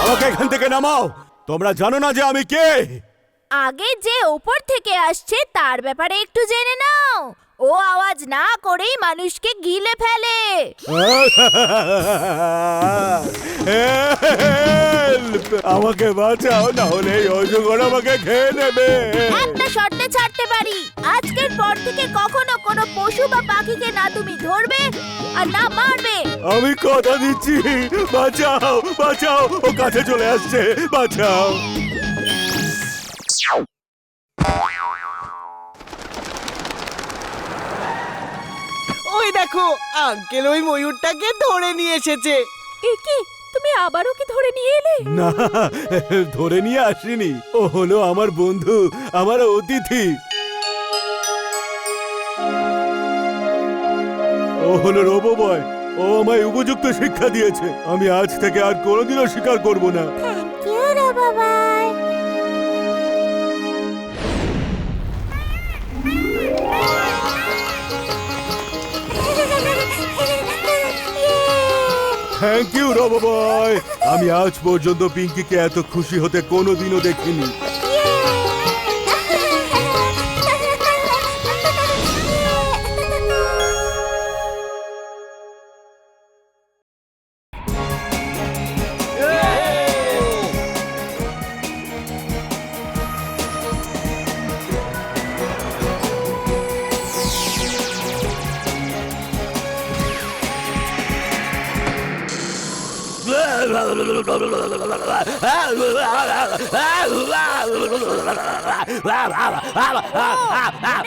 আমাকে এখান থেকে নামাও। তোমরা জানো না যে আমি কে? আগে যে ওপর থেকে আসছে তার ব্যাপারে একটু জেনে নাও। ও আওয়াজ না করেই মানুষকে গিলে ফেলে। আমাকে বাঁচাও, না হলে এই অজগর আমাকে খেয়ে নেবে। একটা শর্তে ছাড়তে পারি, আজকের পর থেকে কখনো কোনো পশু বা পাখিকে না তুমি ধরবে আর না মারবে। আমি কথা দিচ্ছি, বাঁচাও বাঁচাও, ও কাছে চলে আসছে, বাঁচাও। ওই দেখো, আঙ্কেল ওই ময়ূরটাকে ধরে নিয়ে এসেছে। এ কি, তুমি আবারও কি ধরে নিয়ে এলে? না, ধরে নিয়ে আসিনি। ও হলো আমার বন্ধু, আমার অতিথি। ও হলো রোবো বয়। ও আমায় উপযুক্ত শিক্ষা দিয়েছে। আমি আজ থেকে আর কোনোদিনও স্বীকার করব না। Thank you robo boy. Thank you robo boy. আমি আজ পর্যন্ত পিঙ্কিকে এত খুশি হতে কোনোদিনও দেখিনি।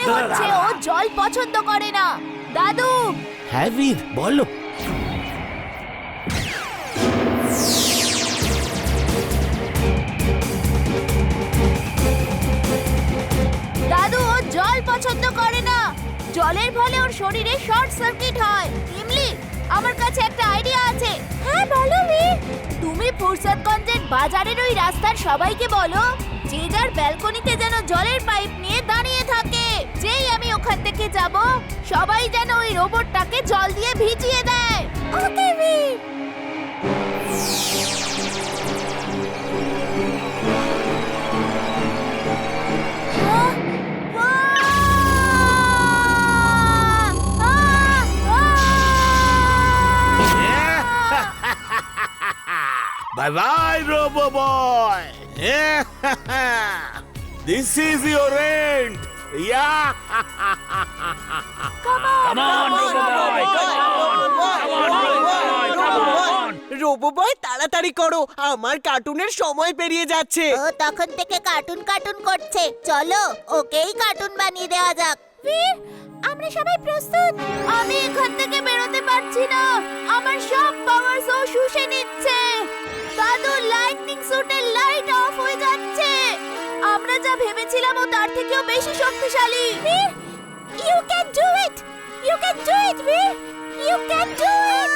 মনে হচ্ছে ও জল পছন্দ করে না। দাদু, হ্যাঁ বীর, বলো। দাদু, ও জল পছন্দ করে না। জলের ফলে ওর শরীরে শর্ট সার্কিট হয়। ইমলি, আমার কাছে একটা আইডিয়া আছে। হ্যাঁ বলো বীর। তুমি ফুরসতগঞ্জের বাজারের ওই রাস্তার সবাইকে বলো যে যার ব্যালকনিতে যেন জলের পাইপ নিয়ে দাঁড়িয়ে থাকে। যেই আমি ওখান থেকে যাব, সবাই যেন ওই রোবটটাকে জল দিয়ে ভিজিয়ে দেয়। ওকে বীর। Bye bye, Robo Boy. This is your end. Yeah. Come on, Robo Boy. Robo boy, তাড়াতাড়ি করো, আমার কার্টুনের সময় পেরিয়ে যাচ্ছে। ও তখন থেকে কার্টুন কার্টুন করছে। চলো ওকেই কার্টুন বানিয়ে দেওয়া যাক। বীর, আমরা সবাই প্রস্তুত। আমি এখান থেকে বেরোতে পারছি না। আমার সব পাওয়ার ও শুষে নিচ্ছে। দাদু, লাইটনিং স্যুটের লাইট অফ হয়ে যাচ্ছে। আমরা যা ভেবেছিলাম ও তার থেকেও বেশি শক্তিশালী। Veer, you can do it. You can do it Veer. You can do it.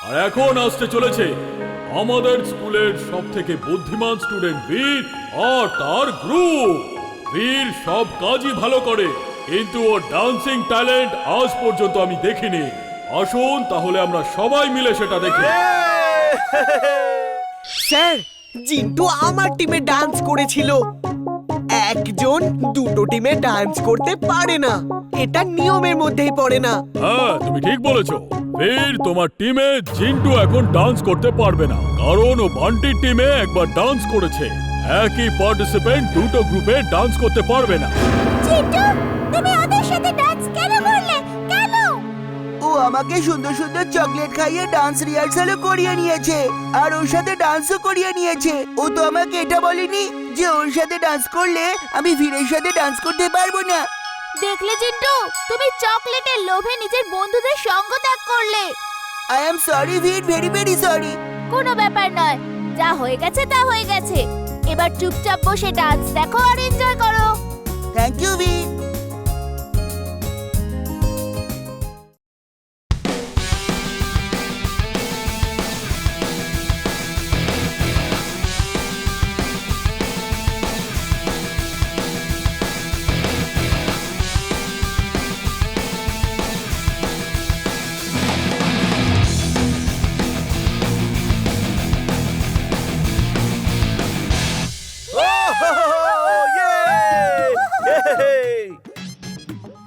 আর এখন আসতে চলেছে আমাদের স্কুলের সবথেকে বুদ্ধিমান স্টুডেন্ট বীর আর তার গ্রুপ। বীর সব কাজই ভালো করে, কিন্তু ওর ডান্সিং ট্যালেন্ট আজ পর্যন্ত আমি দেখিনি। আসুন তাহলে আমরা সবাই মিলে সেটা দেখি। স্যার, জিন্টু আমার টিমে ডান্স করেছিল। একজন দুটো টিমে ডান্স করতে পারে না, এটা নিয়মের মধ্যেই পড়ে না। হ্যাঁ, তুমি ঠিক বলেছো। বীর, তোমার টিমে জিন্টু এখন ডান্স করতে পারবে না, কারণ ও বান্টির টিমে একবার ডান্স করেছে। একই পার্টিসিপেন্ট দুটো গ্রুপে ডান্স করতে পারবে না। জিন্টু, তুমি ওদের সাথে ডান্স আমাকে সুন্দর সুন্দর চকলেট খাইয়ে ডান্স রিহার্সালও করিয়ে নিয়েছে আর ওর সাথে ডান্সও করিয়ে নিয়েছে। ও তো আমাকে এটা বলেনি যে ওর সাথে ডান্স করলে আমি ভীরের সাথে ডান্স করতে পারবো না। দেখলে জিন্টু, তুমি চকলেটের লোভে নিজের বন্ধুদের সঙ্গ ত্যাগ করলে। I am sorry Veer, very very sorry. কোনো ব্যাপার নয়, যা হয়ে গেছে তা হয়ে গেছে। এবার চুপচাপ বসে ডান্স দেখো আর এনজয় করো। Thank you Veer.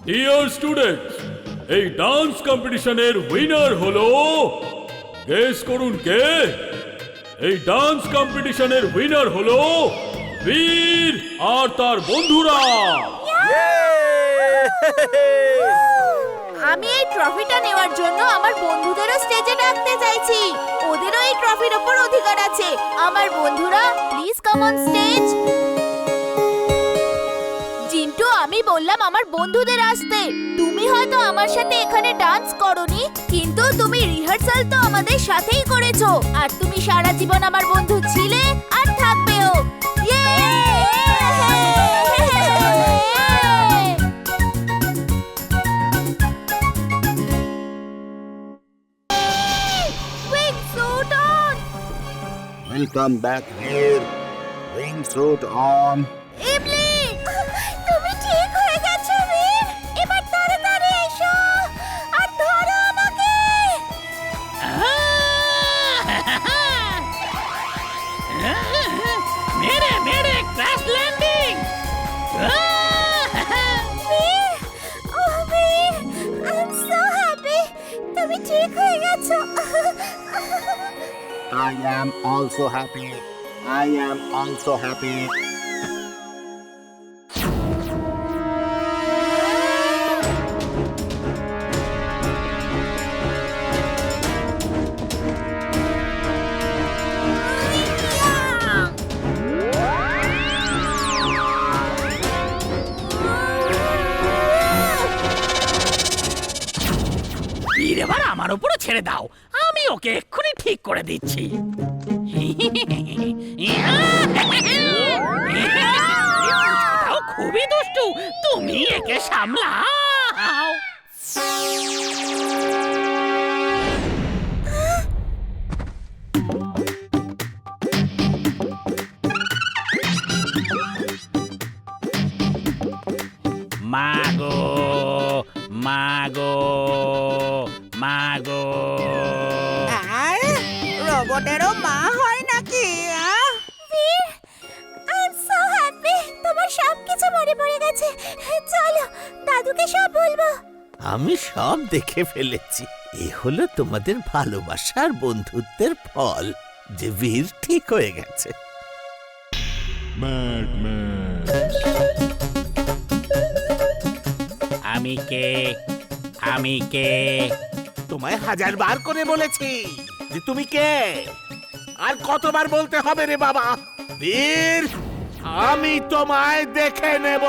Dear students, এই ডান্স কম্পিটিশনের উইনার হলো, গেস করুন কে? এই ডান্স কম্পিটিশনের উইনার হলো বীর আর তার বন্ধুরা। আমি এই ট্রফিটা নেওয়ার জন্য আমার বন্ধুদেরও স্টেজে ডাকতে চাইছি। ওদেরও এই ট্রফির উপর অধিকার আছে। আমার বন্ধুরা, please come on stage. Jintu, আমি বললাম আমার বন্ধুদের আসতে। তুমি হয়তো আমার সাথে এখানে ডান্স করোনি, কিন্তু তুমি রিহার্সাল তো আমাদের সাথেই করেছো। আর তুমি সারা জীবন আমার বন্ধু ছিলে আর থাকবেও। ইয়ে! Wingsuit on! Welcome back here. Wingsuit on. ইমলি, তুমি ঠিক হয়ে গেছো বীর। এবার তাড়াতাড়ি এসো আর ধরো আমাকে। मेरे मेरे क्रैश लैंडिंग বীর, ও বীর, আই এম সো হ্যাপি। তুমি ঠিক হয়ে গেছো। I am also happy. I am also happy. বীর, এবার আমার উপরে ছেড়ে দাও, আমি ওকে এক্ষুনি ঠিক করে দিচ্ছি। এটাও খুবই দুষ্টু, তুমি একে সামলাও। মাগো মাগো মাগো, রোবটেরও মা হয় নাকি? বীর, আই এম সো হ্যাপি। তোমার সব কিছু মনে পড়ে গেছে। চলো, দাদুকে সব বলবো। আমি সব দেখে ফেলেছি। এ হলো তোমাদের ভালোবাসার বন্ধুত্বের ফল যে বীর ঠিক হয়ে গেছে। আমি কে? আমি কে? তোমায় 1000 বার করে বলেছি যে তুমি কে। আর কতবার বলতে হবে রে বাবা? বীর, আমি তোমায় দেখে নেব।